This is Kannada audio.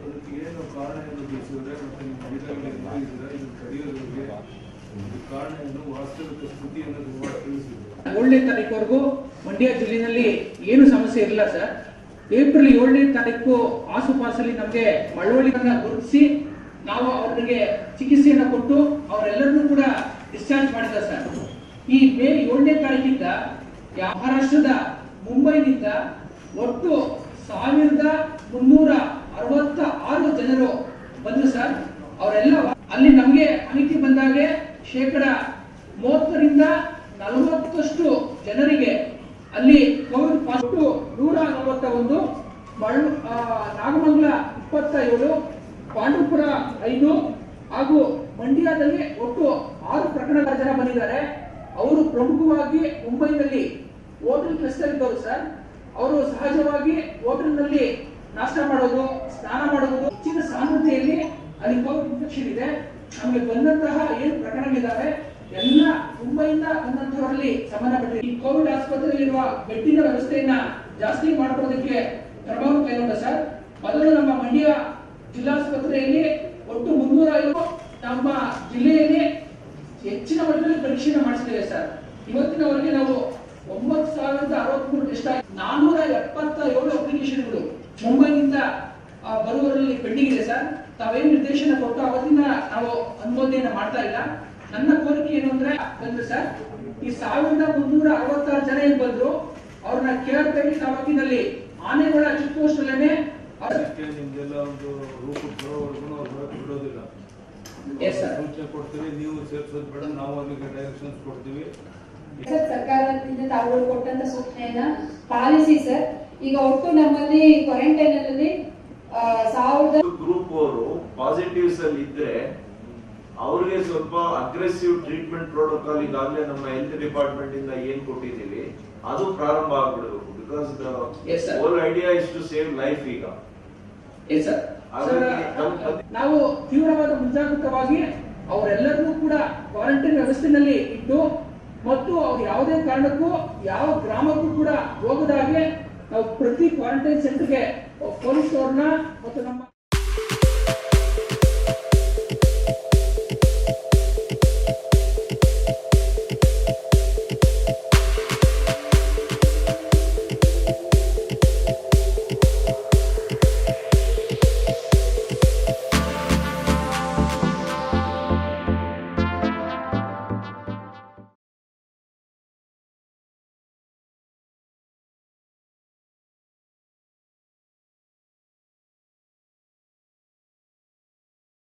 ಅದಕ್ಕೆ ಏನು ಕಾರಣ ಏನು ತಿಳಿಸಿದ್ರೆ ಮತ್ತೆ ನಿಮ್ಮ ಅಧಿಕಾರಿಗಳು ಇದ್ದಾರೆ ಇದನ್ನು ತಡೆಯೋದಕ್ಕೆ ಕಾರಣ ಏನು ವಾಸ್ತವಿಕ ಸ್ಥಿತಿಯನ್ನು ತಿಳಿಸಿದ್ರು. 7ನೇ ತಾರೀಕುವರೆಗೂ ಮಂಡ್ಯ ಜಿಲ್ಲೆಯಲ್ಲಿ ಏನು ಸಮಸ್ಯೆ ಇರಲಿಲ್ಲ ಸರ್. ಏಪ್ರಿಲ್ 7ನೇ ತಾರೀಕು ಆಸುಪಾಸಲ್ಲಿ ನಮಗೆ ಮಳವಳ್ಳಿಯನ್ನು ಗುರುತಿಸಿ ನಾವು ಅವರಿಗೆ ಚಿಕಿತ್ಸೆಯನ್ನು ಕೊಟ್ಟು ಅವರೆಲ್ಲರನ್ನೂ ಕೂಡ ಡಿಸ್ಚಾರ್ಜ್ ಮಾಡಿದ್ದಾರೆ ಸರ್. ಈ ಮೇ 7ನೇ ತಾರೀಕಿಂದ ಮಹಾರಾಷ್ಟ್ರದ ಮುಂಬೈನಿಂದ ಒಟ್ಟು 1366 ಜನರು ಬಂದರು ಸರ್. ಅವರೆಲ್ಲ ಅಲ್ಲಿ ನಮಗೆ ಮಾಹಿತಿ ಬಂದಾಗೆ 30% 40% ಜನರಿಗೆ ಅಲ್ಲಿ ಕೋವಿಡ್ ಪಾಸಿಟಿವ್ 141, ನಾಗಮಂಗಲ 27, ಪಾಂಡವಪುರ 5 ಹಾಗೂ ಮಂಡ್ಯದಲ್ಲಿ ಒಟ್ಟು 6 ಪ್ರಕರಣಗಳ ಜನ ಬಂದಿದ್ದಾರೆ. ಅವರು ಪ್ರಮುಖವಾಗಿ ಮುಂಬೈನಲ್ಲಿ ಹೋಟೆಲ್ ಕ್ಲಸ್ಟರ್ ಇದ್ದವರು ಸರ್. ಅವರು ಸಹಜವಾಗಿ ಹೋಟೆಲ್ನಲ್ಲಿ ನಾಷ್ಟ ಮಾಡೋದು, ಸ್ನಾನ ಮಾಡೋದು, ಹೆಚ್ಚಿನ ಸಾಂದ್ರತೆಯಲ್ಲಿ ಅಲ್ಲಿ ಕೋವಿಡ್ ಇನ್ಫೆಕ್ಷನ್ ಇದೆ. ನಮಗೆ ಬಂದಂತಹ ಏನು ಪ್ರಕರಣಗಳಿದ್ದಾವೆ ಎಲ್ಲ ಮುಂಬೈಯಿಂದ ಬಂದಂತವರಲ್ಲಿ ಸಂಬಂಧಪಟ್ಟಿದೆ. ಈ ಕೋವಿಡ್ ಆಸ್ಪತ್ರೆಯಲ್ಲಿರುವ ಬೆಡ್ಡಿನ ವ್ಯವಸ್ಥೆಯನ್ನ ಜಾಸ್ತಿ ಮಾಡ್ಕೊಳ್ಳೋದಕ್ಕೆ ಕ್ರಮವನ್ನು ಕೈಗೊಂಡ ಸರ್. ಮೊದಲು ನಮ್ಮ ಮಂಡ್ಯ ಜಿಲ್ಲಾಸ್ಪತ್ರೆಯಲ್ಲಿ ಒಟ್ಟು 305 ನಮ್ಮ ಜಿಲ್ಲೆಯಲ್ಲಿ ಹೆಚ್ಚಿನ ಮಟ್ಟದಲ್ಲಿ ಪರೀಕ್ಷೆಯನ್ನು ಮಾಡಿಸಿದ್ದೇವೆ ಸರ್. ಇವತ್ತಿನವರೆಗೆ ನಾವು 9063 ಟೆಸ್ಟ್ ಆಗಿ 477 ಅಪ್ಲಿಕೇಶನ್ಗಳು ಮುಂಬೈನಿಂದ ಬರುವವರಲ್ಲಿ ಪೆಂಡಿಂಗ್ ಇದೆ ಸರ್. ತಾವೇನು ನಿರ್ದೇಶನ ಕೊಟ್ಟು ಅವತ್ತಿನ ನಾವು ಅನುಮೋದನೆಯನ್ನು ಮಾಡ್ತಾ ಇಲ್ಲ. ನನ್ನ ಕೋರಿಕೆ ಏನು ಅಂದ್ರೆ ಬಂದ್ರು ಸರ್, ಈ 1366 ಜನ ಏನ್ ಬಂದ್ರು ಅವ್ರನ್ನ ಕೇರ್ ಟೇಕಿಂಗ್ ತಾಲೂಕಿನಲ್ಲಿ ಆನೆಗಳ ಚೆಕ್ ಪೋಸ್ಟ್ ಅಲ್ಲೇನೆ ನಿಮ್ಗೆಲ್ಲ ಒಂದು ರೂಪ ಬರೋವರೆಗೂ ಅವ್ರು ಬಿಡೋದಿಲ್ಲ. ಸೂಚನೆ ಕೊಡ್ತೀವಿ, ನೀವು ಸೇರಿಸೋದು ಬೇಡ, ನಾವು ಅವರಿಗೆ ಡೈರೆಕ್ಷನ್ಸ್ ಕೊಡ್ತೀವಿ. ಸರ್ಕಾರದಿಂದ ತಾವುಗಳು ಕೊಟ್ಟಂತ ಸೂಚನೆಯನ್ನ ಪಾಲಿಸಿ ಸರ್. ಈಗ ಒಟ್ಟು ನಮ್ಮಲ್ಲಿ ಕ್ವಾರಂಟೈನ್ ಅಲ್ಲಿ 1000 ಗ್ರೂಪ್ ಅವರು ಪಾಸಿಟಿವ್ಸ್ ಅಲ್ಲಿ ಇದ್ರೆ ಅವ್ರಿಗೆ ಸ್ವಲ್ಪ ಅಗ್ರೆಸಿವ್ ಟ್ರೀಟ್ಮೆಂಟ್ ಪ್ರೋಟೋಕಾಲ್ ಈಗಾಗಲೇ ನಮ್ಮ ಹೆಲ್ತ್ ಡಿಪಾರ್ಟ್ಮೆಂಟ್ ಇಂದ ಏನ್ ಕೊಟ್ಟಿದೀವಿ ಅದು ಪ್ರಾರಂಭ ಆಗ್ಬಿಡಬೇಕು. Because the whole idea is to save life. ಈಗ ನಾವು ತೀವ್ರವಾದ ಮುಂಜಾಗ್ರತವಾಗಿ ಅವರೆಲ್ಲರನ್ನೂ ಕೂಡ ಕ್ವಾರಂಟೈನ್ ವ್ಯವಸ್ಥೆಯಲ್ಲಿ ಇಟ್ಟು ಮತ್ತು ಅವ್ರು ಯಾವುದೇ ಕಾರಣಕ್ಕೂ ಯಾವ ಗ್ರಾಮಕ್ಕೂ ಕೂಡ ಹೋಗದಾಗೆ ನಾವು ಪ್ರತಿ ಕ್ವಾರಂಟೈನ್ ಸೆಂಟರ್ಗೆ ಪೊಲೀಸ್ ಅವ್ರನ್ನ ಮತ್ತು ನಮ್ಮ